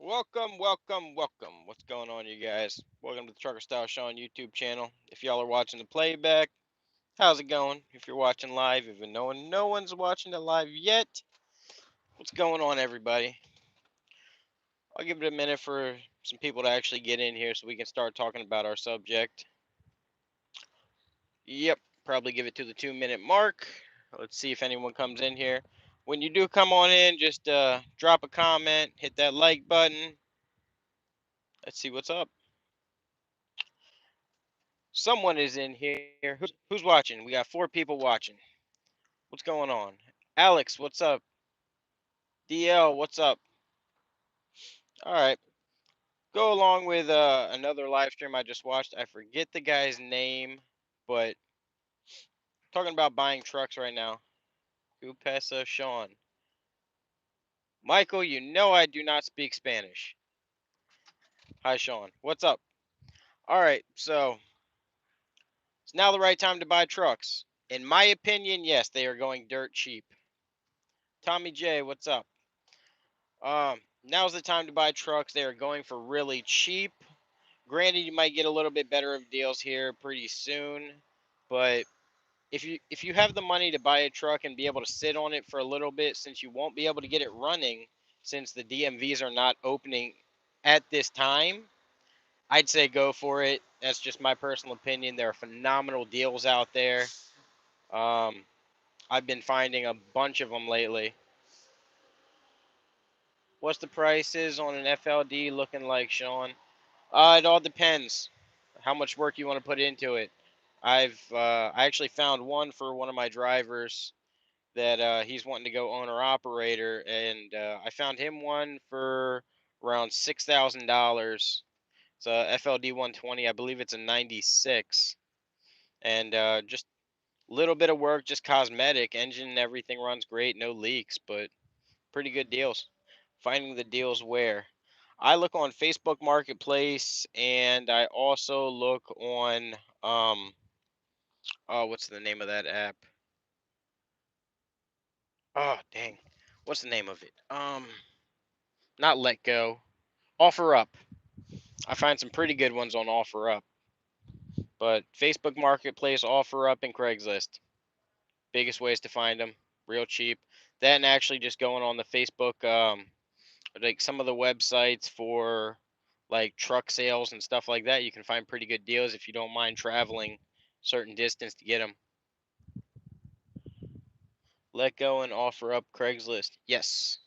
Welcome, welcome, welcome. What's going on, you guys? Welcome to the Trucker Style Show on YouTube channel. If y'all are watching the playback, how's it going? If you're watching live, even no one's watching it live yet, what's going on, everybody? I'll give it a minute for some people to actually get in here so we can start talking about our subject. Yep, probably give it to the 2 minute mark. Let's see if anyone comes in here. When you do come on in, just drop a comment, hit that like button. Let's see what's up. Someone is in here. Who's watching? We got 4 people watching. What's going on? Alex, what's up? DL, what's up? All right. Go along with another live stream I just watched. I forget the guy's name, but talking about buying trucks right now. Upesa Sean. Michael, you know I do not speak Spanish. Hi, Sean. What's up? All right. So it's now the right time to buy trucks. In my opinion, yes, they are going dirt cheap. Tommy J, what's up? Now's the time to buy trucks. They are going for really cheap. Granted, you might get a little bit better of deals here pretty soon, but if you have the money to buy a truck and be able to sit on it for a little bit, since you won't be able to get it running, since the DMVs are not opening at this time, I'd say go for it. That's just my personal opinion. There are phenomenal deals out there. Um, I've been finding a bunch of them lately. What's the prices on an FLD looking like, Sean? It all depends how much work you want to put into it. I actually found one for one of my drivers that he's wanting to go owner operator, and I found him one for around $6,000. It's a FLD 120, I believe it's a 96, and just a little bit of work, just cosmetic. Engine and everything runs great, no leaks, but pretty good deals. Finding the deals where I look on Facebook Marketplace, and I also look on oh, what's the name of that app? Oh, dang. What's the name of it? Not Let Go. Offer Up. I find some pretty good ones on Offer Up. But Facebook Marketplace, Offer Up, and Craigslist. Biggest ways to find them. Real cheap. That and actually just going on the Facebook like some of the websites for like truck sales and stuff like that, you can find pretty good deals if you don't mind traveling certain distance to get them. Let Go and Offer Up, Craigslist. Yes.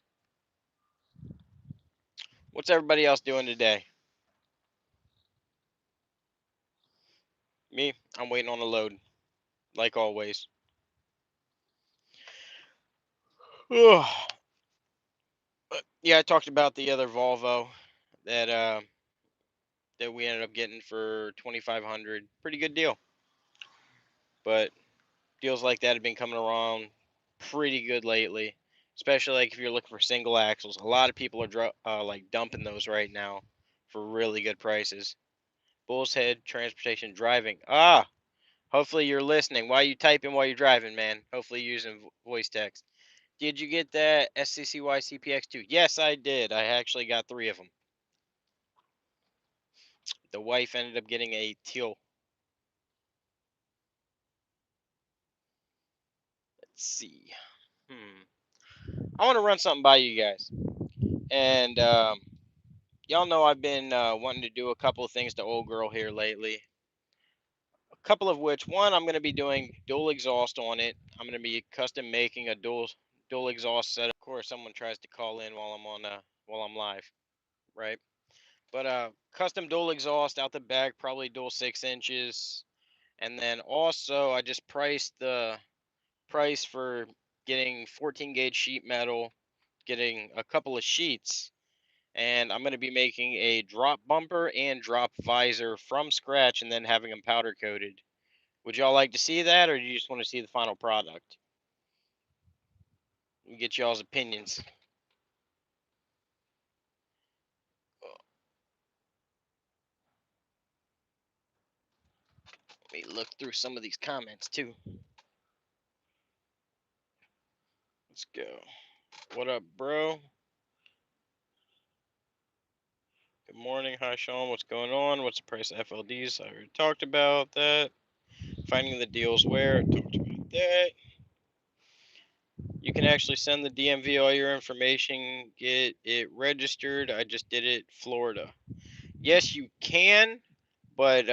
What's everybody else doing today? Me, I'm waiting on a load, like always. Yeah, I talked about the other Volvo that that we ended up getting for 2,500. Pretty good deal. But deals like that have been coming around pretty good lately, especially like if you're looking for single axles. A lot of people are like dumping those right now for really good prices. Bull's Head Transportation Driving. Ah, hopefully you're listening. Why are you typing while you're driving, man? Hopefully you're using voice text. Did you get that SCCY CPX2? Yes, I did. I actually got 3 of them. The wife ended up getting a teal. Let's see. I want to run something by you guys. And y'all know I've been wanting to do a couple of things to old girl here lately. A couple of which, one, I'm going to be doing dual exhaust on it. I'm going to be custom making a dual exhaust setup. Of course, someone tries to call in while I'm live, right? But custom dual exhaust out the back, probably dual 6 inches. And then also, I just priced the price for getting 14 gauge sheet metal, getting a couple of sheets, and I'm going to be making a drop bumper and drop visor from scratch and then having them powder coated. Would y'all like to see that, or do you just want to see the final product? Get y'all's opinions. Let me look through some of these comments too. Let's go. What up, bro? morning. Hi, Sean. What's going on? What's the price of FLDs? I already talked about that. Finding the deals where. I talked about that. You can actually send the DMV all your information, get it registered. I just did it, Florida. Yes, you can, but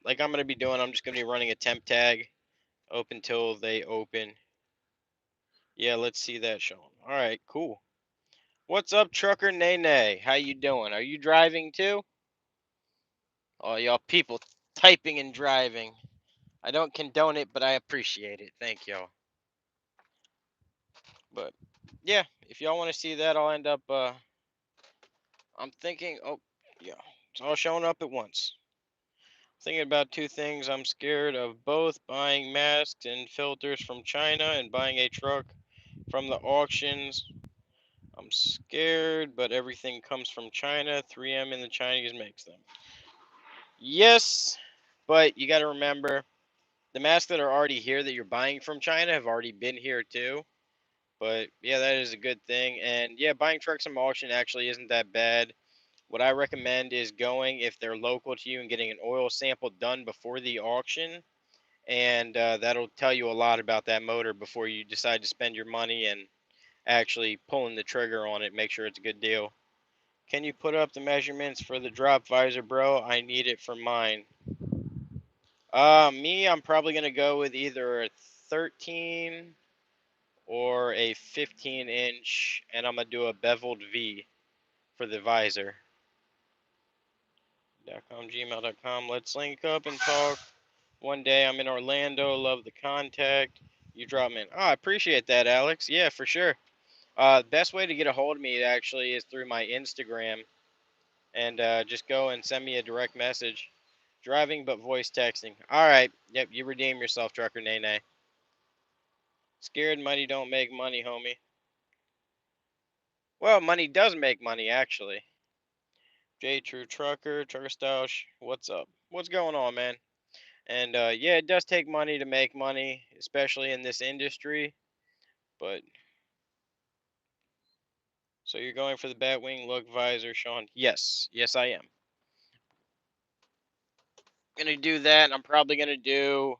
like I'm going to be doing, I'm just going to be running a temp tag open till they open. Yeah, let's see that, Sean. All right, cool. What's up, Trucker Nene? How you doing? Are you driving too? Oh, y'all people typing and driving. I don't condone it, but I appreciate it. Thank y'all. But yeah, if y'all want to see that, I'll end up. I'm thinking. Oh, yeah, it's all showing up at once. Thinking about two things. I'm scared of both buying masks and filters from China and buying a truck from the auctions. I'm scared, but everything comes from China. 3M and the Chinese makes them. Yes, but you got to remember the masks that are already here that you're buying from China have already been here too. But yeah, that is a good thing. And yeah, buying trucks from auction actually isn't that bad. What I recommend is going if they're local to you and getting an oil sample done before the auction. And that'll tell you a lot about that motor before you decide to spend your money and actually pulling the trigger on it. Make sure it's a good deal. Can you put up the measurements for the drop visor, bro? I need it for mine. I'm probably gonna go with either a 13 or a 15-inch, and I'm gonna do a beveled V for the visor. .com, gmail.com. Let's link up and talk. One day I'm in Orlando. Love the contact. You drop me in. Oh, I appreciate that, Alex. Yeah, for sure. Best way to get a hold of me actually is through my Instagram, and just go and send me a direct message. Driving but voice texting. All right. Yep, you redeem yourself, Trucker Nene. Scared money don't make money, homie. Well, money does make money, actually. J True Trucker, Trucker Style. What's up? What's going on, man? And yeah, it does take money to make money, especially in this industry. But so you're going for the Batwing look visor, Sean? Yes, yes, I am. Gonna do that. I'm probably gonna do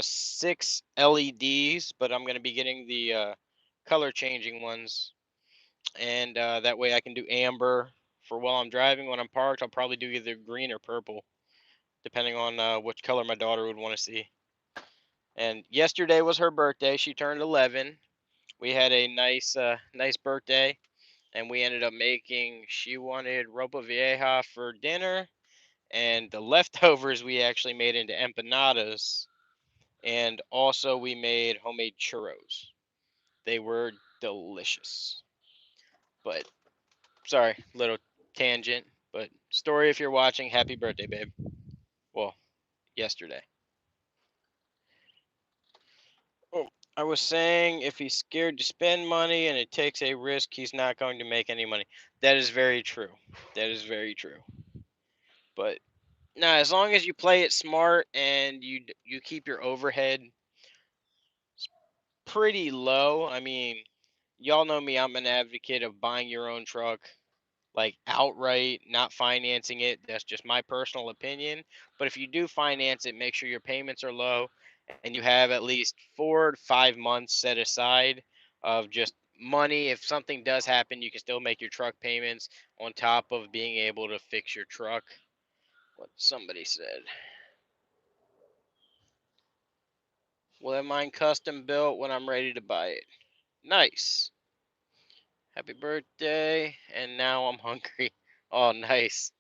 6 LEDs, but I'm gonna be getting the color changing ones, and that way I can do amber for while I'm driving. When I'm parked, I'll probably do either green or purple, depending on which color my daughter would want to see. And yesterday was her birthday. She turned 11. We had a nice birthday, and we ended up making. She wanted ropa vieja for dinner, and the leftovers we actually made into empanadas, and also we made homemade churros. They were delicious. But sorry, little tangent. But story, if you're watching, happy birthday, babe. Well, yesterday. Oh, I was saying if he's scared to spend money and it takes a risk, he's not going to make any money. That is very true. That is very true. But now, as long as you play it smart and you keep your overhead pretty low, I mean, y'all know me. I'm an advocate of buying your own truck, like outright, not financing it. That's just my personal opinion. But if you do finance it, make sure your payments are low and you have at least 4 to 5 months set aside of just money. If something does happen, you can still make your truck payments on top of being able to fix your truck. What somebody said. We'll have mine custom built when I'm ready to buy it. Nice. Happy birthday. And now I'm hungry. Oh, nice.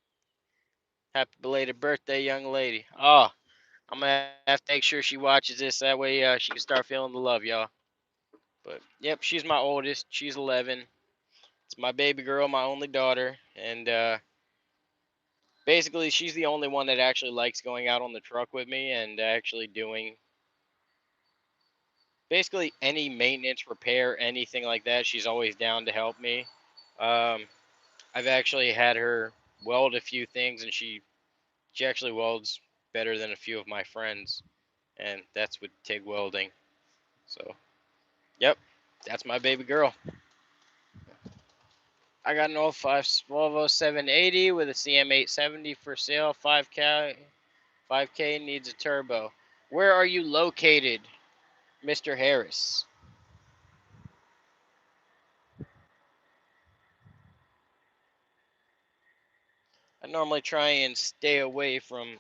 Happy belated birthday, young lady. Oh, I'm gonna have to make sure she watches this. That way, she can start feeling the love, y'all. But yep, she's my oldest. She's 11. It's my baby girl, my only daughter, and basically, she's the only one that actually likes going out on the truck with me and actually doing basically any maintenance, repair, anything like that. She's always down to help me. Um, I've actually had her weld a few things, and she actually welds better than a few of my friends, and that's with TIG welding. So, yep, that's my baby girl. I got an old Volvo 780 with a CM870 for sale. 5K needs a turbo. Where are you located, Mr. Harris? I normally try and stay away from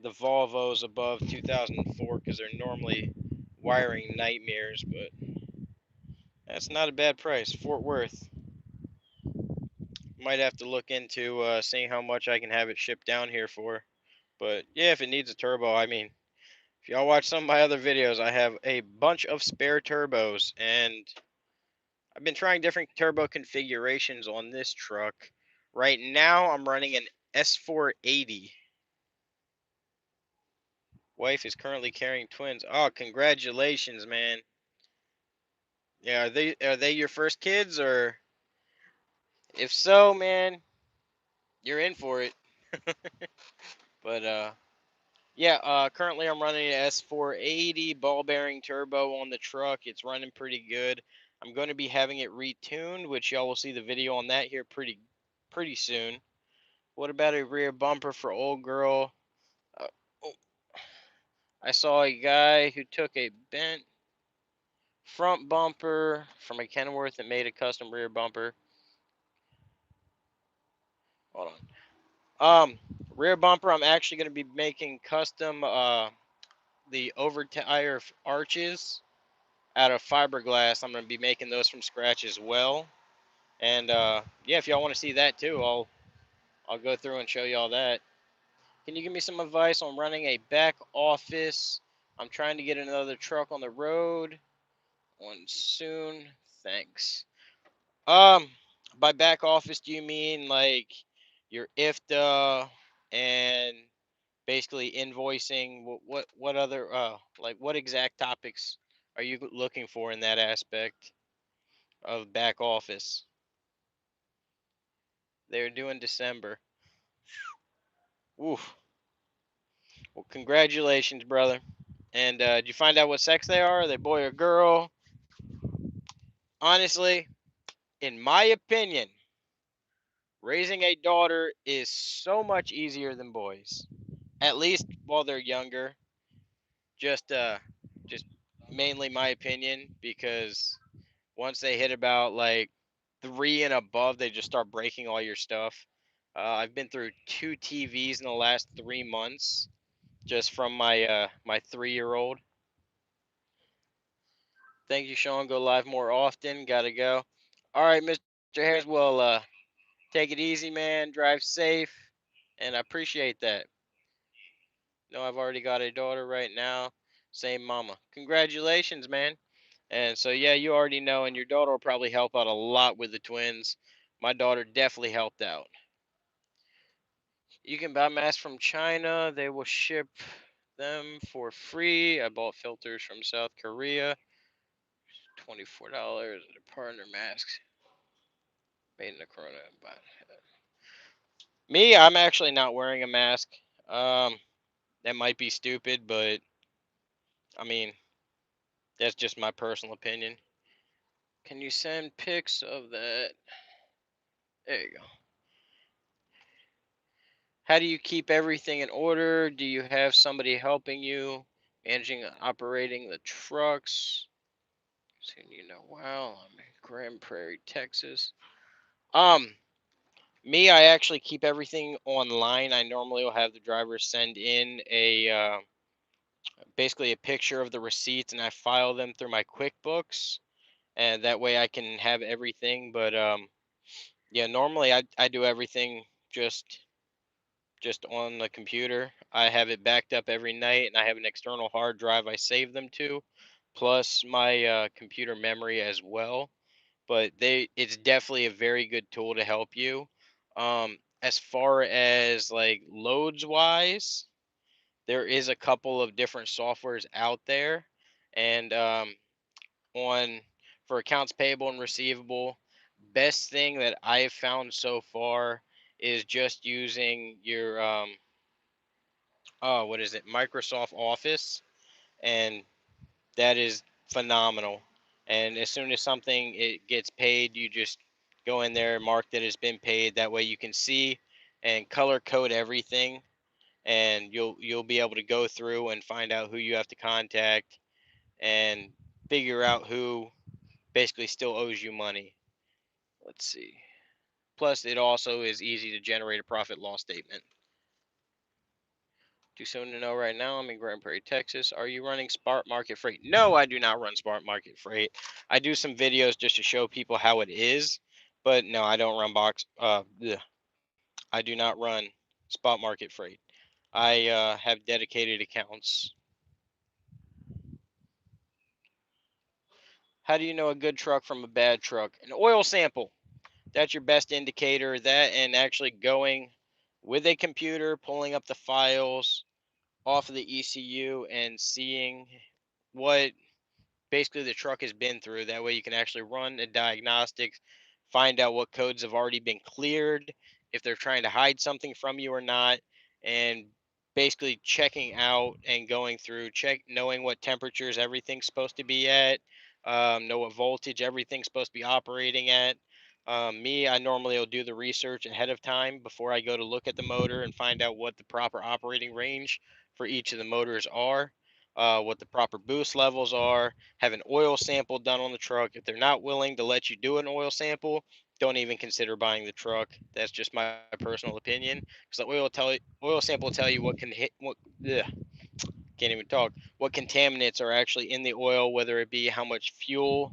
the Volvos above 2004 because they're normally wiring nightmares, but that's not a bad price. Fort Worth. Might have to look into seeing how much I can have it shipped down here for. But yeah, if it needs a turbo, I mean, if y'all watch some of my other videos, I have a bunch of spare turbos, and I've been trying different turbo configurations on this truck. Right now, I'm running an S480. Wife is currently carrying twins. Oh, congratulations, man. Yeah, are they your first kids, or if so, man, you're in for it. But yeah, currently I'm running an S480 ball bearing turbo on the truck. It's running pretty good. I'm going to be having it retuned, which y'all will see the video on that here pretty soon. What about a rear bumper for old girl? Uh, oh, I saw a guy who took a bent front bumper from a Kenworth and made a custom rear bumper. Hold on. Rear bumper. I'm actually going to be making custom the over tire arches out of fiberglass. I'm going to be making those from scratch as well. And yeah, if y'all want to see that too, I'll go through and show y'all that. Can you give me some advice on running a back office? I'm trying to get another truck on the road. One soon. Thanks. Um, by back office, do you mean like your IFTA and basically invoicing? What other like what exact topics are you looking for in that aspect of back office? They're doing December. Oof. Well, congratulations, brother. And did you find out what sex they are? Are they boy or girl? Honestly, in my opinion, raising a daughter is so much easier than boys. At least while they're younger. Just mainly my opinion, because once they hit about like 3 and above, they just start breaking all your stuff. I've been through 2 TVs in the last 3 months just from my 3-year-old. Thank you, Sean. Go live more often. Gotta go. All right, Mr. Harris. Well, take it easy, man. Drive safe, and I appreciate that. No, I've already got a daughter right now. Same mama. Congratulations, man. And so, yeah, you already know, and your daughter will probably help out a lot with the twins. My daughter definitely helped out. You can buy masks from China. They will ship them for free. I bought filters from South Korea. $24. Partner masks made in the Corona. Me, I'm actually not wearing a mask. Um, that might be stupid, but I mean, that's just my personal opinion. Can you send pics of that? There you go. How do you keep everything in order? Do you have somebody helping you managing and operating the trucks? Wow, I'm in Grand Prairie, Texas. Um, Me, I actually keep everything online. I normally will have the driver send in a basically a picture of the receipts, and I file them through my QuickBooks, and that way I can have everything. But yeah, normally I do everything just on the computer. I have it backed up every night, and I have an external hard drive I save them to, plus my computer memory as well. But it's definitely a very good tool to help you. As far as like loads wise, there is a couple of different softwares out there, and on for accounts payable and receivable, best thing that I've found so far is just using your what is it, Microsoft Office, and that is phenomenal. And as soon as something it gets paid, you just Go in there, mark that it's been paid. That way you can see and color code everything, and you'll be able to go through and find out who you have to contact and figure out who basically still owes you money. Let's see. Plus, it also is easy to generate a profit loss statement. Too soon to know right now. I'm in Grand Prairie, Texas. Are you running Smart Market Freight? No, I do not run Smart Market Freight. I do some videos just to show people how it is, but no, I don't run I do not run Spot Market Freight. I have dedicated accounts. How do you know a good truck from a bad truck? An oil sample. That's your best indicator. That and actually going with a computer, pulling up the files off of the ECU and seeing what basically the truck has been through. That way you can actually run a diagnostics, find out what codes have already been cleared, if they're trying to hide something from you or not, and basically checking out and going through, knowing what temperatures everything's supposed to be at, know what voltage everything's supposed to be operating at. I normally will do the research ahead of time before I go to look at the motor and find out what the proper operating range for each of the motors are, what the proper boost levels are, have an oil sample done on the truck. If they're not willing to let you do an oil sample, don't even consider buying the truck. That's just my personal opinion. Because the oil sample will tell you what can hit what. Ugh, can't even talk. What contaminants are actually in the oil, whether it be how much fuel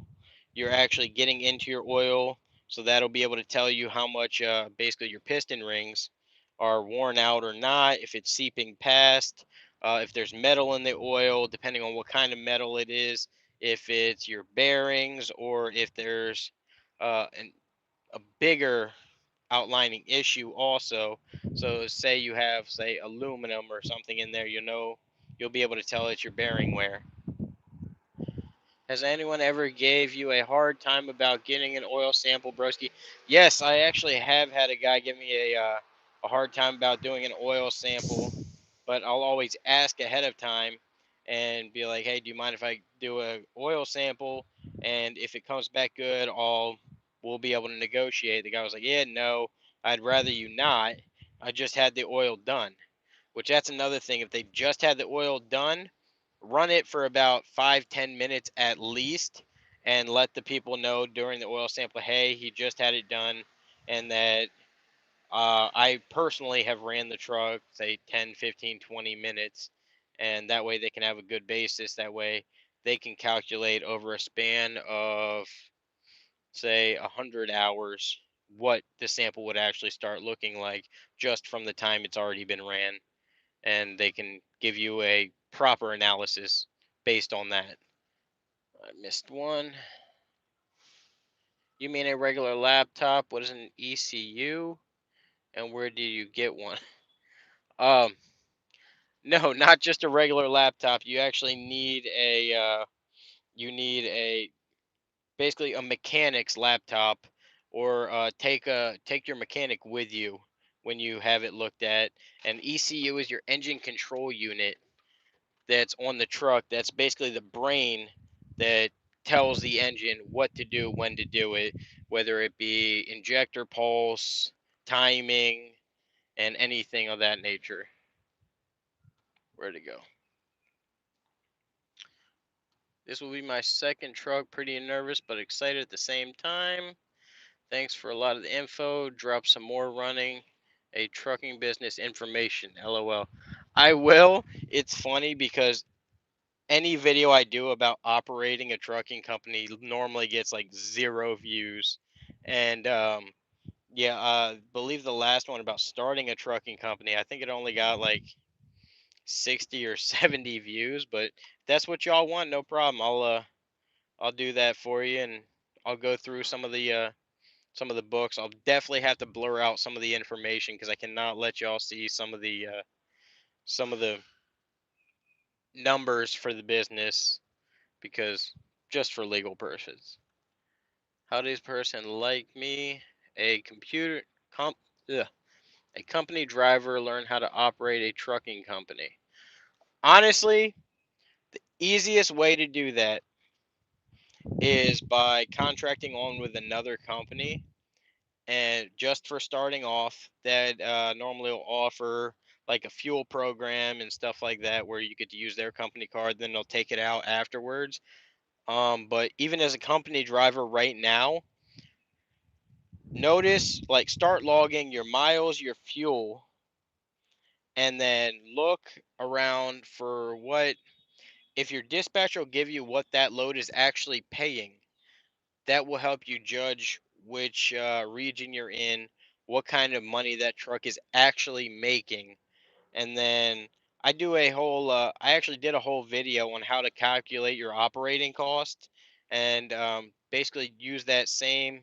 you're actually getting into your oil. So that'll be able to tell you how much basically your piston rings are worn out or not, if it's seeping past, if there's metal in the oil, depending on what kind of metal it is, if it's your bearings, or if there's a bigger outlining issue also. So say you have, say, aluminum or something in there, you'll be able to tell it's your bearing wear. Has anyone ever gave you a hard time about getting an oil sample, broski? Yes, I actually have had a guy give me a hard time about doing an oil sample, but I'll always ask ahead of time and be like, "Hey, do you mind if I do a oil sample? And if it comes back good, we'll be able to negotiate." The guy was like, "Yeah, no, I'd rather you not. I just had the oil done." Which that's another thing. If they just had the oil done, run it for about 5-10 minutes at least, and let the people know during the oil sample, hey, he just had it done, and that I personally have ran the truck, say 10, 15, 20 minutes, and that way they can have a good basis. That way they can calculate over a span of, say, 100 hours what the sample would actually start looking like just from the time it's already been ran, and they can give you a proper analysis based on that. I missed one. You mean a regular laptop? What is an ECU? And where do you get one? Um, no, not just a regular laptop. You actually need you need a basically a mechanic's laptop, or take your mechanic with you when you have it looked at. And ECU is your engine control unit that's on the truck. That's basically the brain that tells the engine what to do, when to do it, whether it be injector pulse, timing, and anything of that nature. Where to go? This will be my second truck. Pretty nervous, but excited at the same time. Thanks for a lot of the info. Drop some more running a trucking business information. LOL. I will. It's funny because any video I do about operating a trucking company normally gets like 0 views. And yeah, believe the last one about starting a trucking company, I think it only got like 60 or 70 views. But if that's what y'all want, no problem. I'll do that for you, and I'll go through some of the books. I'll definitely have to blur out some of the information because I cannot let y'all see some of the numbers for the business, because just for legal purposes. How does a person like me, a computer comp, ugh, a company driver, learn how to operate a trucking company? Honestly, easiest way to do that is by contracting on with another company and just for starting off, that normally will offer like a fuel program and stuff like that, where you get to use their company card, then they'll take it out afterwards. But even as a company driver right now, notice, like, start logging your miles, your fuel, and then look around for what, if your dispatcher will give you what that load is actually paying, that will help you judge which region you're in, what kind of money that truck is actually making. And then I actually did a whole video on how to calculate your operating cost, and basically use that same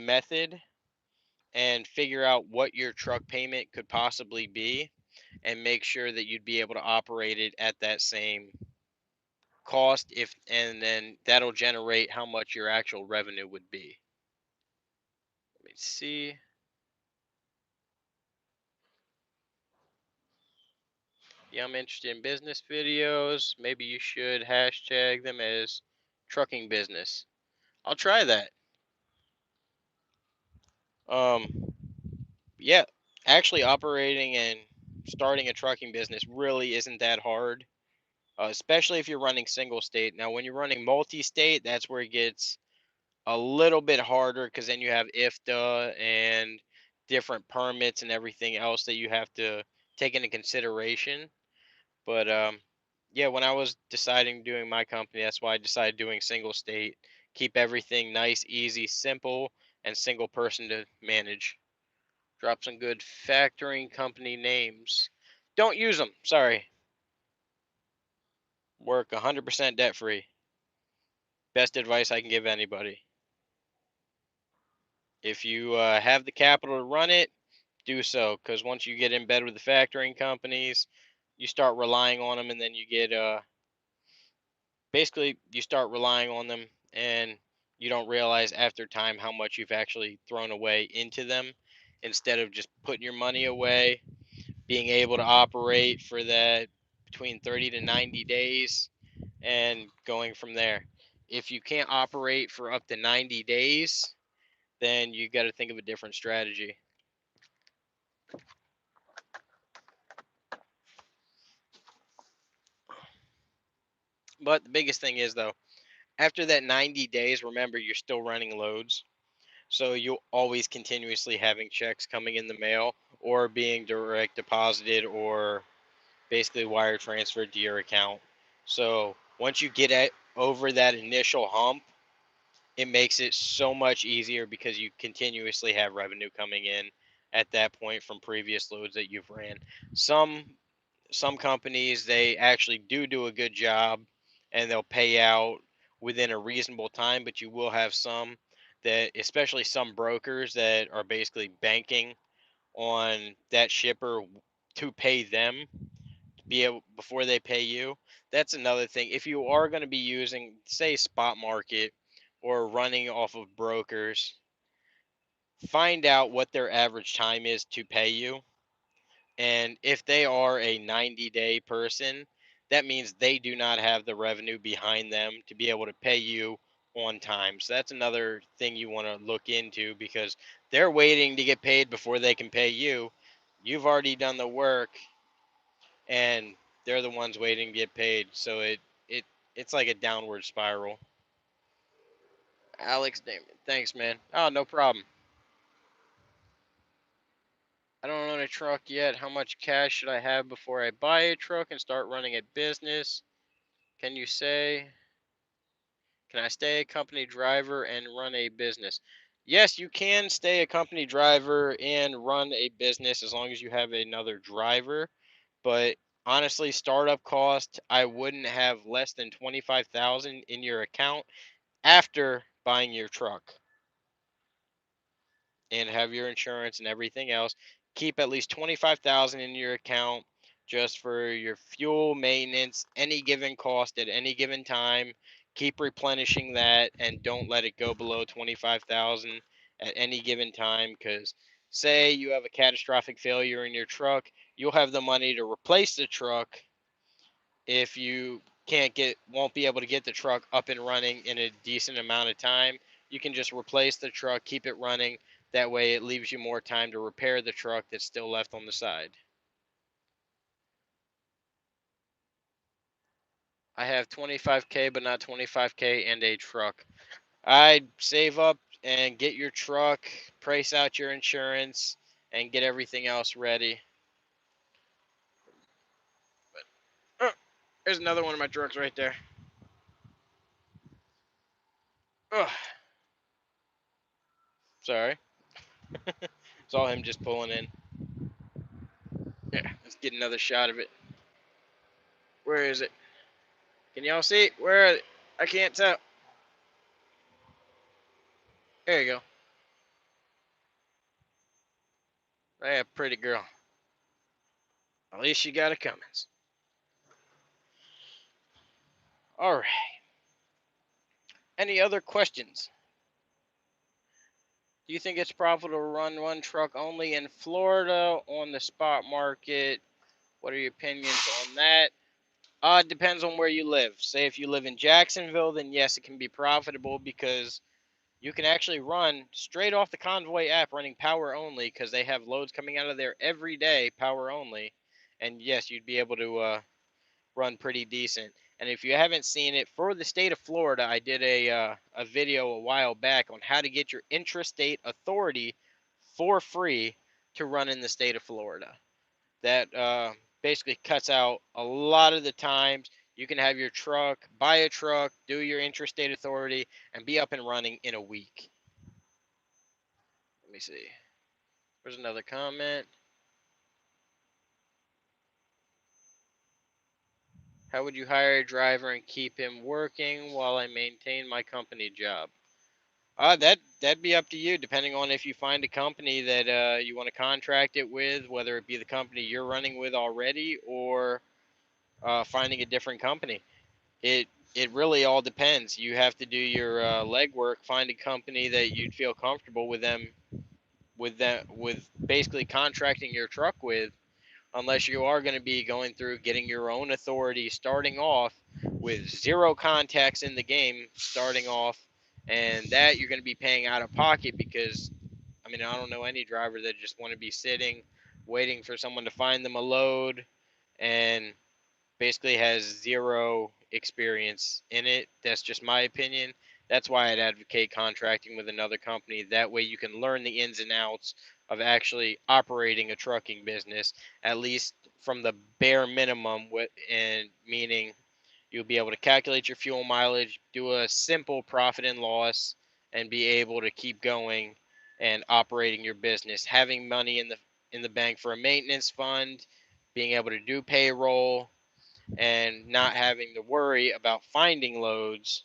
method and figure out what your truck payment could possibly be, and make sure that you'd be able to operate it at that same cost, if and then that'll generate how much your actual revenue would be. Let me see. Yeah, I'm interested in business videos. Maybe you should hashtag them as trucking business. I'll try that. Um, yeah, actually operating and starting a trucking business really isn't that hard, especially if you're running single state. Now, when you're running multi-state, that's where it gets a little bit harder, because then you have IFTA and different permits and everything else that you have to take into consideration. But yeah, when I was deciding doing my company, that's why I decided doing single state. Keep everything nice, easy, simple, and single person to manage. Drop some good factoring company names. Don't use them. Sorry. Work 100% debt free. Best advice I can give anybody. If you have the capital to run it, do so. Because once you get in bed with the factoring companies, you start relying on them, and then you get basically you start relying on them, and you don't realize after time how much you've actually thrown away into them, instead of just putting your money away, being able to operate for that between 30 to 90 days and going from there. If you can't operate for up to 90 days, then you got to think of a different strategy. But the biggest thing is, though, after that 90 days, remember, you're still running loads. So you'll always continuously having checks coming in the mail, or being direct deposited, or basically wire transferred to your account. So once you get over that initial hump, it makes it so much easier, because you continuously have revenue coming in at that point from previous loads that you've ran. Some companies, they actually do a good job, and they'll pay out within a reasonable time, but you will have some that, especially some brokers, that are basically banking on that shipper to pay them, be able before they pay you. That's another thing. If you are going to be using, say, spot market, or running off of brokers, find out what their average time is to pay you. And if they are a 90-day person, that means they do not have the revenue behind them to be able to pay you on time. So that's another thing you want to look into, because they're waiting to get paid before they can pay you. You've already done the work, and they're the ones waiting to get paid. So it it's like a downward spiral. Alex Damon, thanks, man. Oh, no problem. I don't own a truck yet. How much cash should I have before I buy a truck and start running a business? Can you say, can I stay a company driver and run a business? Yes, you can stay a company driver and run a business, as long as you have another driver. But honestly, startup cost, I wouldn't have less than 25,000 in your account after buying your truck, and have your insurance and everything else. Keep at least 25,000 in your account, just for your fuel, maintenance, any given cost at any given time. Keep replenishing that, and don't let it go below 25,000 at any given time, because say you have a catastrophic failure in your truck, you'll have the money to replace the truck. If you can't get won't be able to get the truck up and running in a decent amount of time, you can just replace the truck, keep it running. That way it leaves you more time to repair the truck that's still left on the side. I have 25K, but not 25K and a truck. I'd save up and get your truck, price out your insurance, and get everything else ready. But there's another one of my trucks right there. Oh, sorry. Saw him just pulling in. Yeah, let's get another shot of it. Where is it? Can y'all see it? Where are they? I can't tell. There you go. Yeah, pretty girl. At least she got a Cummins. All right. Any other questions? Do you think it's profitable to run one truck only in Florida on the spot market? What are your opinions on that? It depends on where you live. Say if you live in Jacksonville, then yes, it can be profitable because you can actually run straight off the Convoy app running power only because they have loads coming out of there every day, power only. And yes, you'd be able to run pretty decent. And if you haven't seen it, for the state of Florida, I did a video a while back on how to get your intrastate authority for free to run in the state of Florida. That basically cuts out a lot of the times you can have your truck, buy a truck, do your intrastate authority, and be up and running in a week. Let me see. There's another comment. How would you hire a driver and keep him working while I maintain my company job? That'd be up to you, depending on if you find a company that you want to contract it with, whether it be the company you're running with already or finding a different company. It it really all depends. You have to do your legwork, find a company that you'd feel comfortable with basically contracting your truck with, unless you are going to be going through getting your own authority starting off with zero contacts in the game starting off, and that you're going to be paying out of pocket because I mean I don't know any driver that just want to be sitting waiting for someone to find them a load and basically has zero experience in it. That's just my opinion. That's why I'd advocate contracting with another company. That way you can learn the ins and outs of actually operating a trucking business, at least from the bare minimum, and meaning you'll be able to calculate your fuel mileage, do a simple profit and loss, and be able to keep going and operating your business, having money in the bank for a maintenance fund, being able to do payroll, and not having to worry about finding loads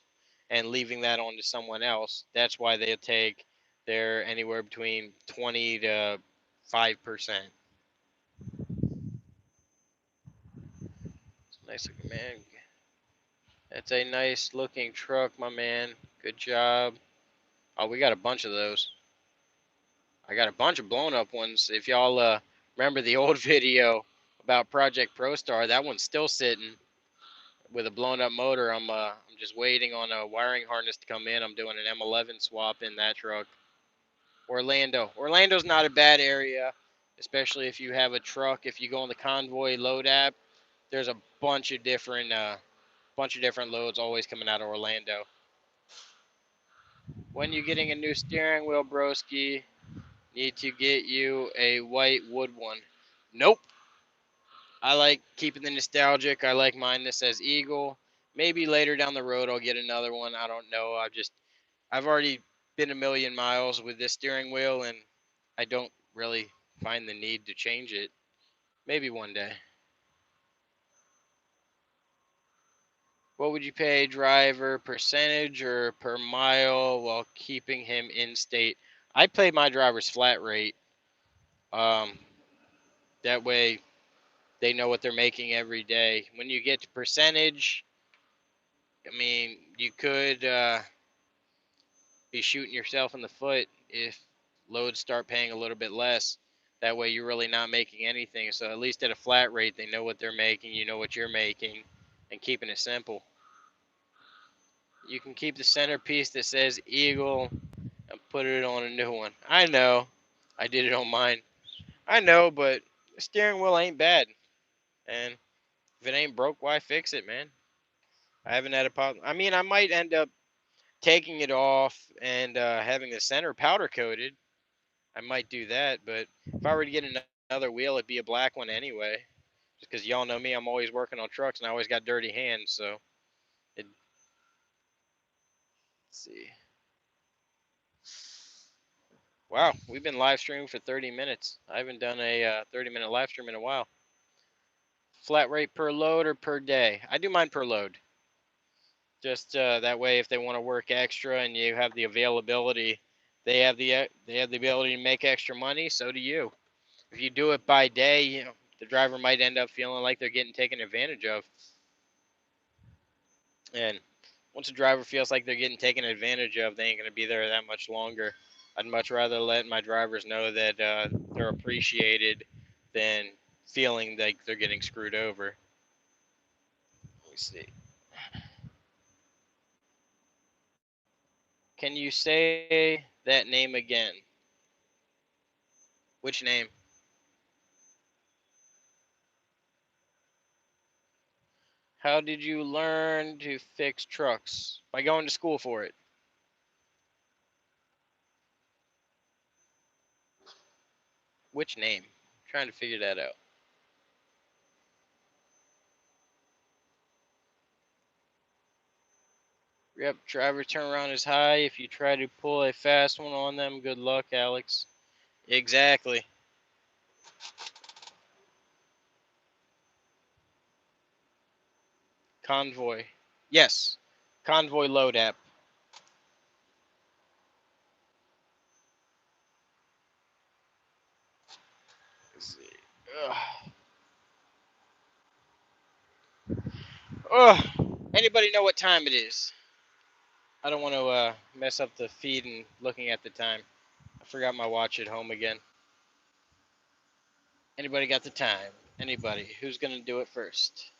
and leaving that on to someone else. That's why they take their anywhere between 20 to 5%. Nice looking man. That's a nice looking truck, my man. Good job. Oh, we got a bunch of those. I got a bunch of blown up ones. If y'all remember the old video about Project ProStar, that one's still sitting with a blown up motor. I'm just waiting on a wiring harness to come in. I'm doing an M11 swap in that truck. Orlando's not a bad area, especially if you have a truck. If you go on the Convoy load app, there's a bunch of different loads always coming out of Orlando. When you getting a new steering wheel, broski, need to get you a white wood one. Nope. I like keeping the nostalgic. I like mine that says Eagle. Maybe later down the road I'll get another one. I don't know. I've already been a million miles with this steering wheel and I don't really find the need to change it. Maybe one day. What would you pay a driver, percentage or per mile while keeping him in state? I pay my drivers flat rate. Um, that way they know what they're making every day. When you get to percentage, I mean, you could be shooting yourself in the foot if loads start paying a little bit less. That way you're really not making anything. So at least at a flat rate, they know what they're making, you know what you're making, and keeping it simple. You can keep the centerpiece that says Eagle and put it on a new one. I know. I did it on mine. I know, but the steering wheel ain't bad. And if it ain't broke, why fix it, man? I haven't had a problem. I mean, I might end up taking it off and having the center powder coated. I might do that, but if I were to get another wheel, it'd be a black one anyway. Just because y'all know me, I'm always working on trucks and I always got dirty hands. So, let's see. Wow, we've been live streaming for 30 minutes. I haven't done a 30-minute live stream in a while. Flat rate per load or per day? I do mine per load. Just that way, if they want to work extra and you have the availability, they have the ability to make extra money. So do you. If you do it by day, the driver might end up feeling like they're getting taken advantage of. And once a driver feels like they're getting taken advantage of, they ain't going to be there that much longer. I'd much rather let my drivers know that they're appreciated than feeling like they're getting screwed over. Let me see. Can you say that name again? Which name? How did you learn to fix trucks? By going to school for it. Which name? I'm trying to figure that out. Yep, driver turnaround is high. If you try to pull a fast one on them, good luck, Alex. Exactly. Convoy. Yes. Convoy load app. Let's see. Ugh. Ugh. Anybody know what time it is? I don't want to mess up the feed and looking at the time. I forgot my watch at home again. Anybody got the time? Anybody? Who's going to do it first?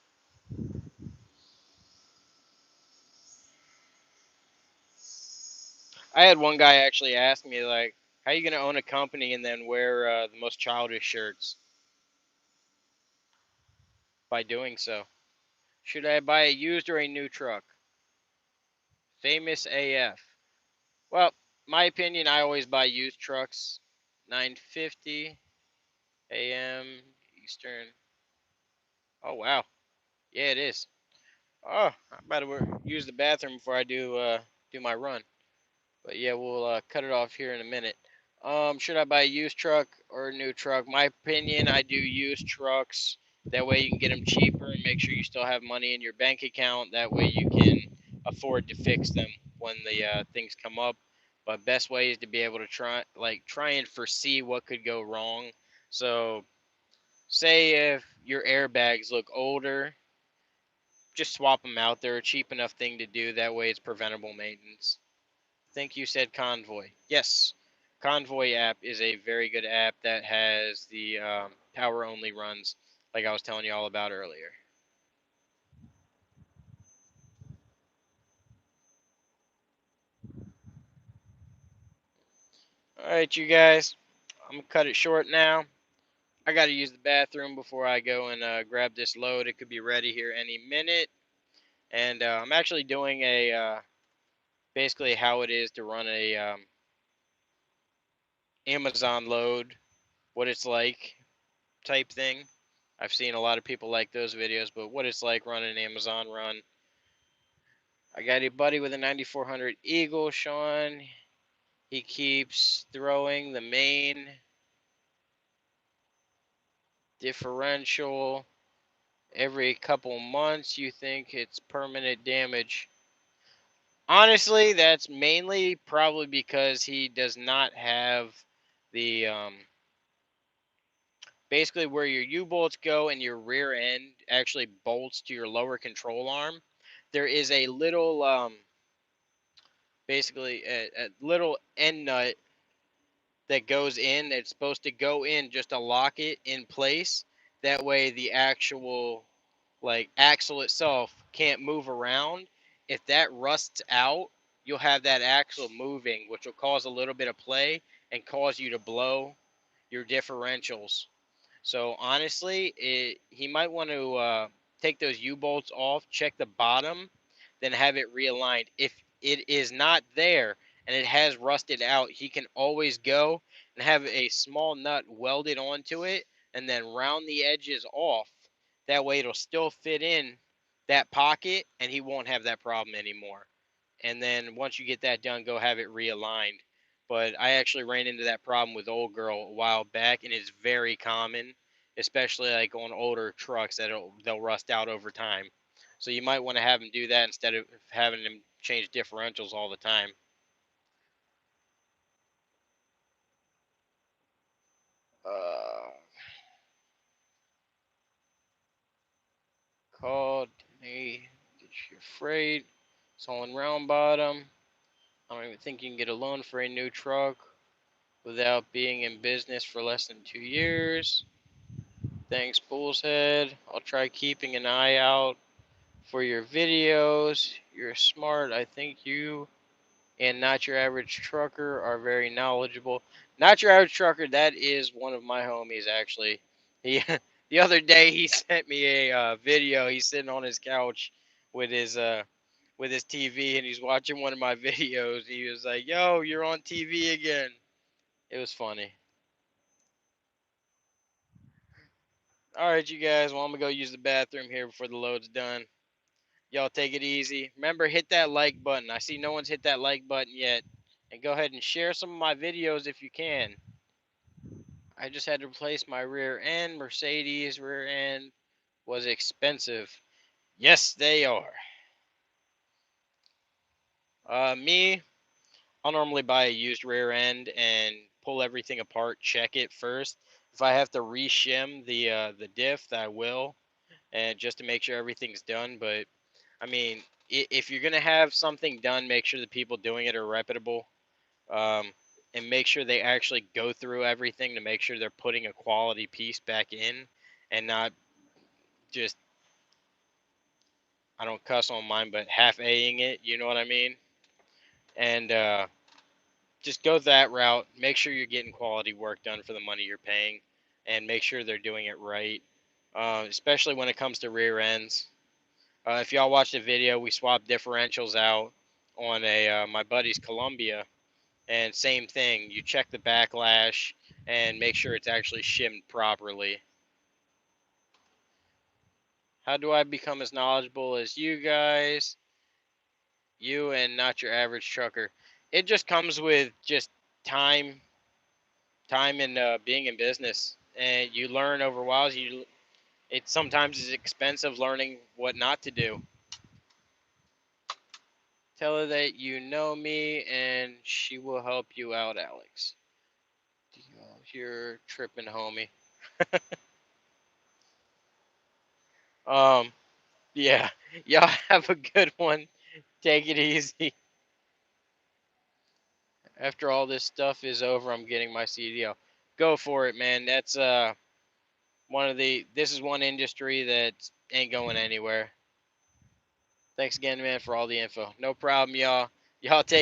I had one guy actually ask me, like, how are you going to own a company and then wear the most childish shirts by doing so? Should I buy a used or a new truck? Famous AF. Well, my opinion, I always buy used trucks. 9:50 a.m. Eastern. Oh, wow. Yeah, it is. Oh, I better use the bathroom before I do my run. But yeah, we'll cut it off here in a minute. Should I buy a used truck or a new truck? My opinion, I do used trucks. That way you can get them cheaper and make sure you still have money in your bank account. That way you can afford to fix them when the things come up. But best way is to be able to try and foresee what could go wrong. So say if your airbags look older, just swap them out. They're a cheap enough thing to do. That way it's preventable maintenance. Think you said Convoy. Yes, Convoy app is a very good app that has the power only runs, like I was telling you all about earlier. All right, you guys, I'm gonna cut it short now. I got to use the bathroom before I go and grab this load. It could be ready here any minute. And I'm actually doing a basically how it is to run a Amazon load, what it's like type thing. I've seen a lot of people like those videos, but what it's like running an Amazon run. I got a buddy with a 9400 Eagle, Sean. He keeps throwing the main differential every couple months. You think it's permanent damage? Honestly, that's mainly probably because he does not have the basically where your U-bolts go and your rear end actually bolts to your lower control arm. There is a little basically a little end nut that goes in. It's supposed to go in just to lock it in place. That way the actual like axle itself can't move around if that rusts out, you'll have that axle moving, which will cause a little bit of play and cause you to blow your differentials. So honestly, he might want to take those U-bolts off, check the bottom, then have it realigned. If it is not there and it has rusted out, he can always go and have a small nut welded onto it and then round the edges off. That way it'll still fit in that pocket and he won't have that problem anymore. And then once you get that done, go have it realigned. But I actually ran into that problem with Old Girl a while back, and it's very common, especially like on older trucks that they'll rust out over time. So you might want to have them do that instead of having them change differentials all the time. Uh, called hey, get you afraid. Solid round bottom. I don't even think you can get a loan for a new truck without being in business for less than 2 years. Thanks, Bull's Head. I'll try keeping an eye out for your videos. You're smart. I think you and Not Your Average Trucker are very knowledgeable. Not Your Average Trucker, that is one of my homies, actually. He, the other day, he sent me a video. He's sitting on his couch with his TV, and he's watching one of my videos. He was like, "Yo, you're on TV again." It was funny. All right, you guys. Well, I'm gonna go use the bathroom here before the load's done. Y'all take it easy. Remember, hit that like button. I see no one's hit that like button yet. And go ahead and share some of my videos if you can. I just had to replace my rear end. Mercedes rear end was expensive. Yes, they are. Me, I'll normally buy a used rear end and pull everything apart, check it first. If I have to reshim the diff, I will, and just to make sure everything's done. But I mean, if you're gonna have something done, make sure the people doing it are reputable, um, and make sure they actually go through everything to make sure they're putting a quality piece back in, and not just, I don't cuss on mine, but half aing it. You know what I mean? And just go that route. Make sure you're getting quality work done for the money you're paying, and make sure they're doing it right. Especially when it comes to rear ends. If y'all watched the video, we swapped differentials out on a my buddy's Columbia, and same thing. You check the backlash and make sure it's actually shimmed properly. How do I become as knowledgeable as you guys? You and Not Your Average Trucker. It just comes with just time, time and being in business, and you learn over whiles. It sometimes is expensive learning what not to do. Tell her that you know me and she will help you out, Alex. You're tripping, homie. Um, yeah. Y'all have a good one. Take it easy. After all this stuff is over, I'm getting my CDL. Go for it, man. That's this is one industry that ain't going anywhere. Thanks again, man, for all the info. No problem, y'all. Y'all take it